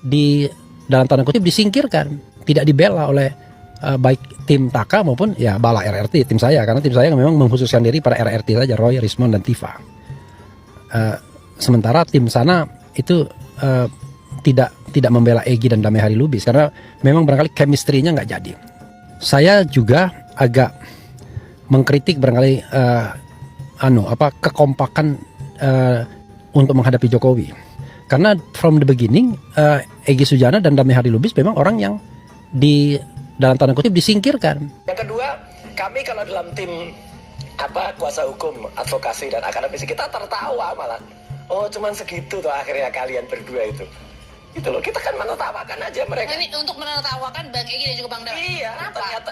di dalam tanda kutip disingkirkan, tidak dibela oleh baik tim Taka maupun ya bala RRT, tim saya, karena tim saya memang mengkhususkan diri pada RRT saja, Roy, Rismond dan Tifa. Sementara tim sana itu tidak membela Egy dan Damai Hari Lubis karena memang barangkali chemistry-nya nggak jadi. Saya juga agak mengkritik barangkali kekompakan untuk menghadapi Jokowi. Karena from the beginning Egy Sujana dan Damai Hari Lubis memang orang yang dalam tanda kutip disingkirkan. Yang kedua, kami kalau dalam tim kuasa hukum, advokasi dan akademisi kita tertawa malah. Oh, cuman segitu tuh akhirnya kalian berdua itu. Itu loh, kita kan menertawakan aja mereka. Ini untuk menertawakan Bang Egy dan juga Bang Damai.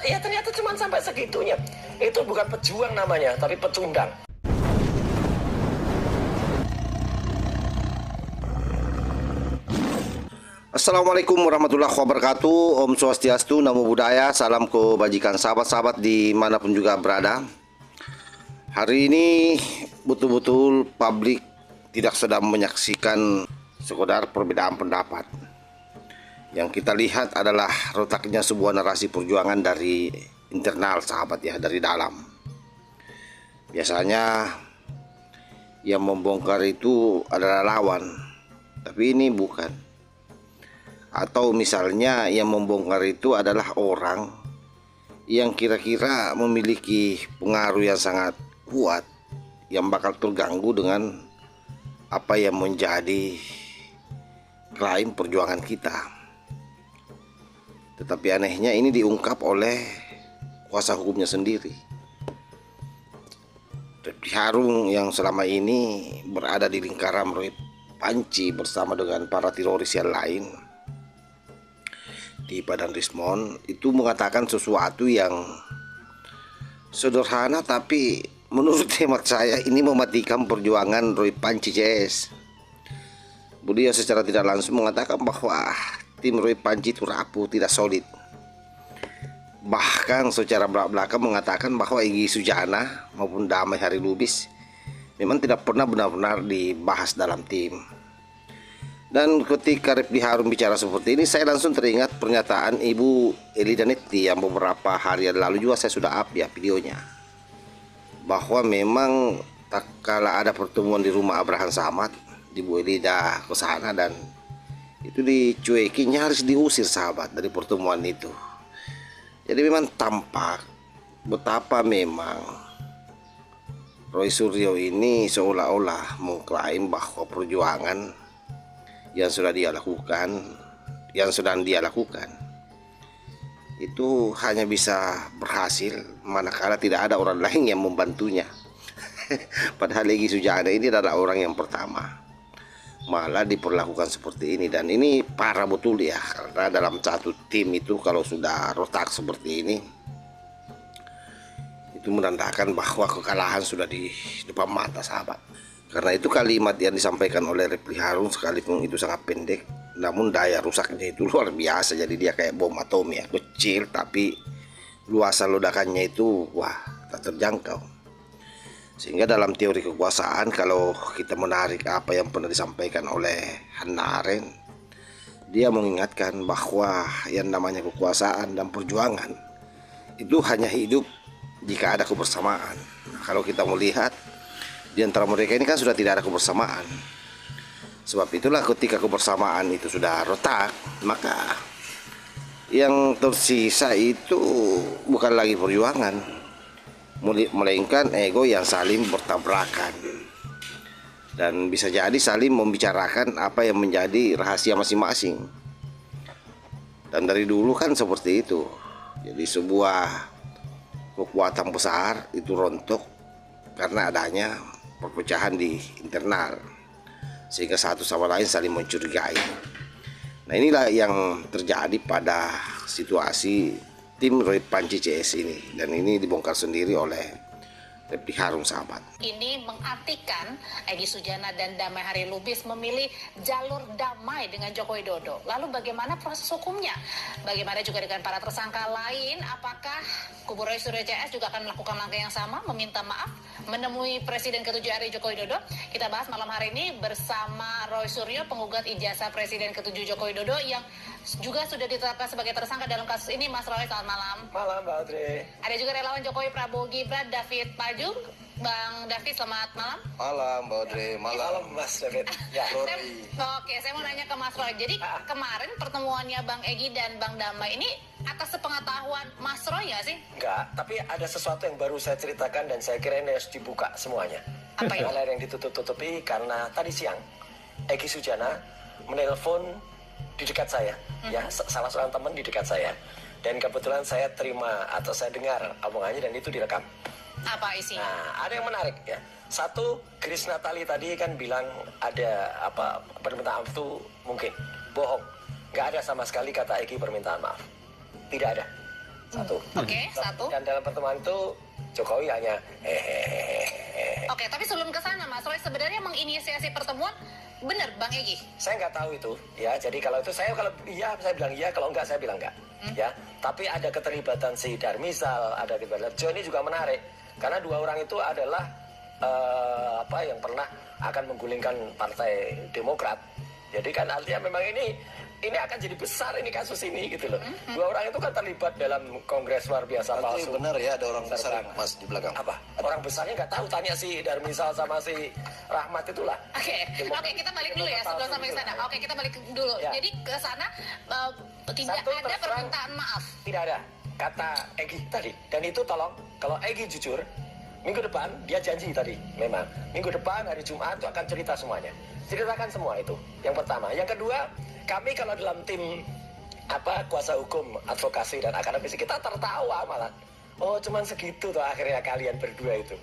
Iya, ternyata cuman sampai segitunya. Itu bukan pejuang namanya, tapi pecundang. Assalamualaikum warahmatullahi wabarakatuh. Om Swastiastu, Namo Buddhaya. Salam kebajikan sahabat-sahabat dimanapun juga berada. Hari ini betul-betul publik tidak sedang menyaksikan sekedar perbedaan pendapat. Yang kita lihat adalah retaknya sebuah narasi perjuangan dari internal, sahabat ya, dari dalam. Biasanya yang membongkar itu adalah lawan, tapi ini bukan. Atau misalnya yang membongkar itu adalah orang yang kira-kira memiliki pengaruh yang sangat kuat, yang bakal terganggu dengan apa yang menjadi klaim perjuangan kita. Tetapi anehnya ini diungkap oleh kuasa hukumnya sendiri. Refly Harun yang selama ini berada di lingkaran Roy Panci bersama dengan para teroris yang lain, Tifa dan Rismond, itu mengatakan sesuatu yang sederhana, tapi menurut hemat saya ini mematikan perjuangan Roy Panci CS. Beliau secara tidak langsung mengatakan bahwa tim Roy Panci itu rapuh, tidak solid. Bahkan secara belak-belakan mengatakan bahwa Egy Sujana maupun Damai Hari Lubis memang tidak pernah benar-benar dibahas dalam tim. Dan ketika Refly Harun bicara seperti ini, saya langsung teringat pernyataan Ibu Eli Danetti yang beberapa hari lalu juga saya sudah up ya videonya, bahwa memang tak kala ada pertemuan di rumah Abraham Samad, Ibu Eli dah ke sana dan itu dicuekin, nyaris diusir sahabat dari pertemuan itu. Jadi memang tampak betapa memang Roy Suryo ini seolah-olah mengklaim bahwa perjuangan yang sedang dia lakukan itu hanya bisa berhasil manakala tidak ada orang lain yang membantunya. Padahal Egy Sujana ini adalah orang yang pertama malah diperlakukan seperti ini, dan ini parah betul ya, karena dalam satu tim itu kalau sudah retak seperti ini, itu menandakan bahwa kekalahan sudah di depan mata sahabat. Karena itu kalimat yang disampaikan oleh Refly Harun sekalipun itu sangat pendek, namun daya rusaknya itu luar biasa. Jadi dia kayak bom atom ya, kecil tapi luasan ledakannya itu wah tak terjangkau. Sehingga dalam teori kekuasaan, kalau kita menarik apa yang pernah disampaikan oleh Hannah Arendt, dia mengingatkan bahwa yang namanya kekuasaan dan perjuangan itu hanya hidup jika ada kebersamaan. Nah, kalau kita melihat di antara mereka ini kan sudah tidak ada kebersamaan. Sebab itulah ketika kebersamaan itu sudah retak, maka yang tersisa itu bukan lagi perjuangan, melainkan ego yang saling bertabrakan. Dan bisa jadi saling membicarakan apa yang menjadi rahasia masing-masing. Dan dari dulu kan seperti itu. Jadi sebuah kekuatan besar itu rontok karena adanya perpecahan di internal, sehingga satu sama lain saling mencurigai. Nah, inilah yang terjadi pada situasi tim Roy Panci CS ini, dan ini dibongkar sendiri oleh Reply Harun sahabat. Ini mengartikan Egy Sujana dan Damai Hari Lubis memilih jalur damai dengan Joko Widodo. Lalu bagaimana proses hukumnya? Bagaimana juga dengan para tersangka lain? Apakah kubu Roy Suryo CS juga akan melakukan langkah yang sama, meminta maaf, menemui Presiden ke-7 RI Joko Widodo? Kita bahas malam hari ini bersama Roy Suryo, penggugat ijazah Presiden ke-7 Joko Widodo yang juga sudah ditetapkan sebagai tersangka dalam kasus ini. Mas Roy, selamat malam. Malam, Mbak Audrey. Ada juga relawan Jokowi Prabowo Gibran, David Pajung. Bang David, selamat malam. Malam, Mbak Audrey. Malam, Mas David. Ya. Saya mau nanya ke Mas Roy. Jadi kemarin pertemuannya Bang Egy dan Bang Damai ini atas sepengetahuan Mas Roy nggak sih? Enggak, tapi ada sesuatu yang baru saya ceritakan dan saya kira ini harus dibuka semuanya. Apa itu? Hal yang ditutup-tutupi karena tadi siang Egy Sujana menelpon di dekat saya, ya salah seorang teman di dekat saya, dan kebetulan saya terima atau saya dengar omongannya dan itu direkam. Apa isinya? Nah, ada yang menarik ya. Satu, Grace Natali tadi kan bilang ada permintaan maaf itu mungkin bohong. Nggak ada sama sekali kata Egy permintaan maaf. Tidak ada. Satu. Oke, satu. Dan dalam pertemuan itu Jokowi hanya Oke, tapi sebelum ke sana Mas Roy sebenarnya menginisiasi pertemuan benar Bang Egy? Saya nggak tahu itu, ya. Jadi kalau itu kalau iya saya bilang iya, kalau enggak saya bilang enggak, ya. Tapi ada keterlibatan si Darmisal, ada keterlibatan Jo, ini juga menarik karena dua orang itu adalah yang pernah akan menggulingkan Partai Demokrat. Jadi kan artinya memang ini akan jadi besar ini kasus ini gitu loh. Dua orang itu kan terlibat dalam kongres luar biasa Nanti palsu. benar ya ada orang besar Mas di belakang. Apa? Orang besarnya nggak tahu, tanya si Darmisal sama si Rahmat itulah. Oke, kita balik dulu ya sebelum sampai ke sana. Oke, kita balik dulu. Ya. Jadi ke sana tidak Satu, ada terus terang, permintaan maaf. Tidak ada kata Egy tadi. Dan itu tolong kalau Egy jujur, minggu depan dia janji tadi memang minggu depan hari Jumat itu akan cerita semuanya. Ceritakan semua itu. Yang pertama. Yang kedua, kami kalau dalam tim kuasa hukum, advokasi dan akademisi kita tertawa malah. Oh, cuman segitu tuh akhirnya kalian berdua itu.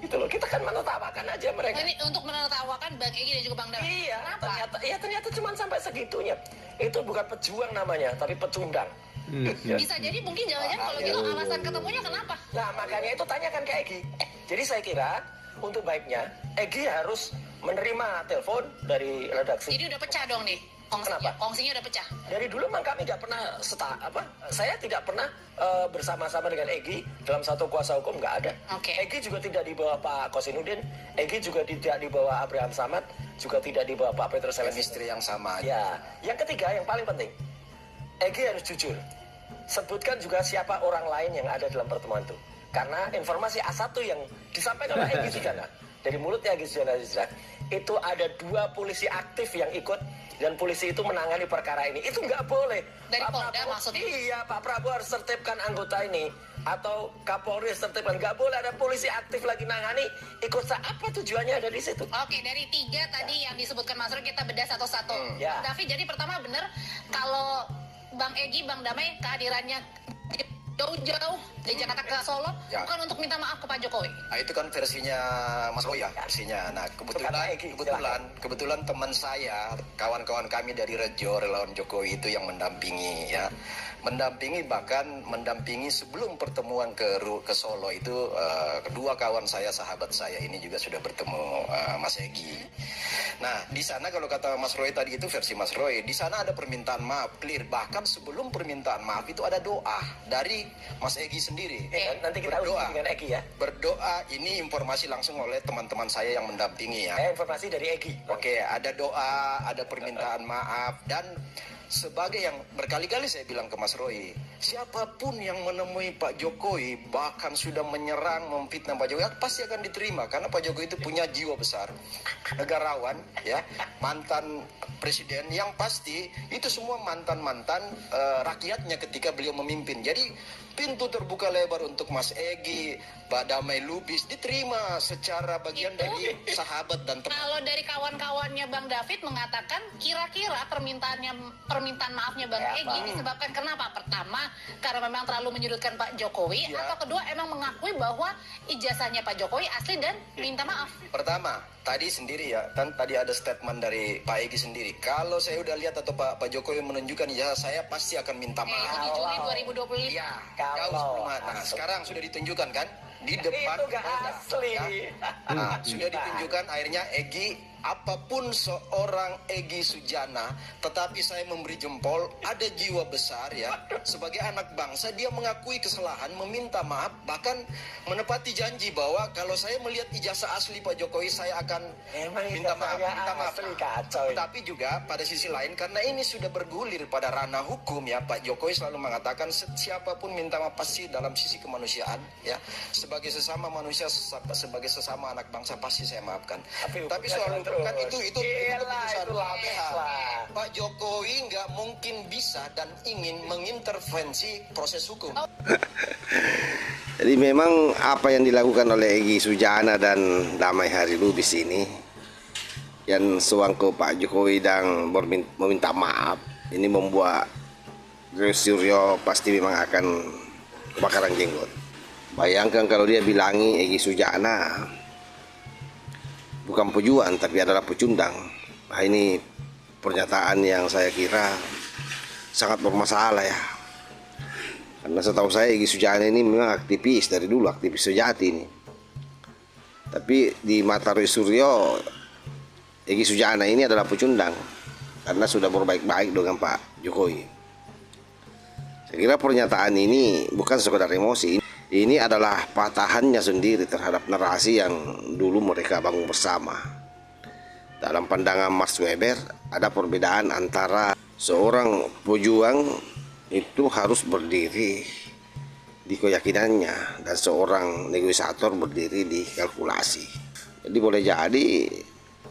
Gitu loh, kita kan menertawakan aja mereka. Ini untuk menertawakan Bang Egy dan juga Bang Damai. Iya, Kenapa? ternyata cuma sampai segitunya. Itu bukan pejuang namanya, tapi pecundang. Ya. Bisa jadi mungkin jangan-jangan kalau gitu alasan ketemunya kenapa? Nah, makanya itu tanyakan ke Egy. Jadi saya kira untuk baiknya Egy harus menerima telepon dari redaksi. Jadi udah pecah dong nih kongsinya. Kenapa? Kongsinya udah pecah. Dari dulu memang kami tidak pernah saya tidak pernah bersama-sama dengan Egy dalam satu kuasa hukum, nggak ada. Oke. Egy juga tidak di bawah Pak Kosinudin, Egy juga tidak di bawah Abraham Samad, juga tidak di bawah Pak Petrus Elesi. Istri yang sama. Ya, yang ketiga yang paling penting, Egy harus jujur. Sebutkan juga siapa orang lain yang ada dalam pertemuan itu. Karena informasi A1 yang disampaikan oleh Egy Sujana dari mulutnya Egy Sujana itu ada 2 polisi aktif yang ikut dan polisi itu menangani perkara ini. Itu nggak boleh. Dari Pak Polda Prabowo, maksudnya? Iya, Pak Prabowo harus tertibkan anggota ini atau Kapolri harus tertibkan. Nggak boleh ada polisi aktif lagi nangani. Ikut apa tujuannya ada di situ? Oke, dari 3 tadi yang disebutkan Mas Roy kita bedah satu-satu. Ya. David, jadi pertama benar kalau Bang Egy, Bang Damai kehadirannya jauh-jauh dari Jakarta ke Solo Ya. bukan untuk minta maaf ke Pak Jokowi. Nah, itu kan versinya Mas Roy ya, versinya. Nah, kebetulan teman saya, kawan-kawan kami dari Rejo, relawan Jokowi itu yang mendampingi ya. Mendampingi sebelum pertemuan ke Solo itu kedua kawan saya, sahabat saya ini juga sudah bertemu Mas Egy. Nah, di sana kalau kata Mas Roy tadi itu versi Mas Roy, di sana ada permintaan maaf clear. Bahkan sebelum permintaan maaf itu ada doa dari Mas Egy sendiri. Nanti kita uji dengan Egy ya. Berdoa, ini informasi langsung oleh teman-teman saya yang mendampingi ya. Informasi dari Egy. Oke, ada doa, ada permintaan maaf, dan sebagai yang berkali-kali saya bilang ke Mas Roy, siapapun yang menemui Pak Jokowi bahkan sudah menyerang, memfitnah Pak Jokowi pasti akan diterima karena Pak Jokowi itu punya jiwa besar, negarawan ya, mantan presiden yang pasti itu semua mantan-mantan rakyatnya ketika beliau memimpin. Jadi pintu terbuka lebar untuk Mas Egy, Pak Damai Lubis diterima secara bagian dari sahabat dan teman. Kalau dari kawan-kawannya Bang David mengatakan kira-kira permintaan maafnya Bang Egy disebabkan kenapa? Pertama, karena memang terlalu menyudutkan Pak Jokowi, atau kedua emang mengakui bahwa ijazahnya Pak Jokowi asli dan minta maaf. Pertama, tadi sendiri ya, kan tadi ada statement dari Pak Egy sendiri. Kalau saya udah lihat atau Pak Jokowi menunjukkan ya saya pasti akan minta Itu maaf. di Juli 2025. Ya, Jauh sebelum. Nah, sekarang sudah ditunjukkan kan? di depan Itu gak Polda, asli. ya. Nah, sudah ditunjukkan akhirnya Egy, apapun seorang Egy Sujana, tetapi saya memberi jempol, ada jiwa besar ya. Sebagai anak bangsa dia mengakui kesalahan, meminta maaf, bahkan menepati janji bahwa kalau saya melihat ijazah asli Pak Jokowi saya akan Emang minta maaf, ijazahnya minta maaf. asli, kacau ini. Tapi juga pada sisi lain karena ini sudah bergulir pada ranah hukum ya, Pak Jokowi selalu mengatakan siapapun minta maaf pasti dalam sisi kemanusiaan ya. Sebagai sesama manusia, sebagai sesama anak bangsa pasti saya maafkan. Tapi soal hukum kan itu Iyalah, keputusan itu lapis PH. lah. Pak Jokowi nggak mungkin bisa dan ingin mengintervensi proses hukum. Jadi memang apa yang dilakukan oleh Egy Sujana dan Damai Hari Lubis ini yang suang ke Pak Jokowi dan meminta maaf, ini membuat Suryo pasti memang akan kebakaran jenggot. Bayangkan kalau dia bilangi Egy Sujana bukan pejuang tapi adalah pecundang. Nah, ini pernyataan yang saya kira sangat bermasalah ya. Karena setahu saya Egy Sujana ini memang aktivis dari dulu, aktivis sejati ini. Tapi di mata Roy Suryo, Egy Sujana ini adalah pecundang karena sudah berbaik-baik dengan Pak Jokowi. Saya kira pernyataan ini bukan sekedar emosi. Ini adalah patahannya sendiri terhadap narasi yang dulu mereka bangun bersama. Dalam pandangan Max Weber, ada perbedaan antara seorang pejuang itu harus berdiri di keyakinannya dan seorang negosiator berdiri di kalkulasi. Jadi boleh jadi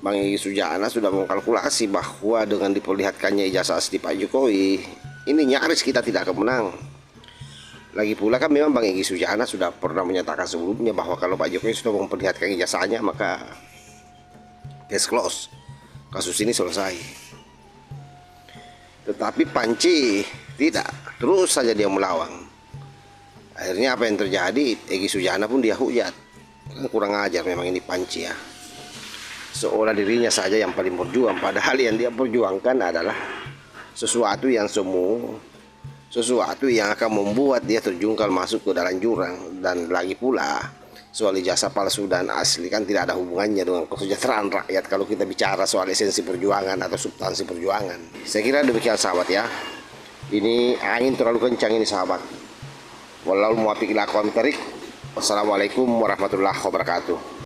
Bang Egy Sujana sudah mengkalkulasi bahwa dengan diperlihatkannya ijazah asli Pak Jokowi, ini nyaris kita tidak akan menang. Lagi pula kan memang Bang Egy Sujana sudah pernah menyatakan sebelumnya bahwa kalau Pak Jokowi sudah memperlihatkan ijazahnya maka case close, kasus ini selesai. Tetapi Panci tidak, terus saja dia melawan. Akhirnya apa yang terjadi? Egy Sujana pun dia hujat. Kurang ajar memang ini Panci ya. Seolah dirinya saja yang paling berjuang, padahal yang dia perjuangkan adalah sesuatu yang semu, sesuatu yang akan membuat dia terjungkal masuk ke dalam jurang. Dan lagi pula soal ijazah palsu dan asli kan tidak ada hubungannya dengan kesejahteraan rakyat kalau kita bicara soal esensi perjuangan atau substansi perjuangan. Saya kira demikian sahabat ya. Ini angin terlalu kencang ini sahabat. Wallahul muwaffiq ila aqwamit thoriq. Wassalamualaikum warahmatullahi wabarakatuh.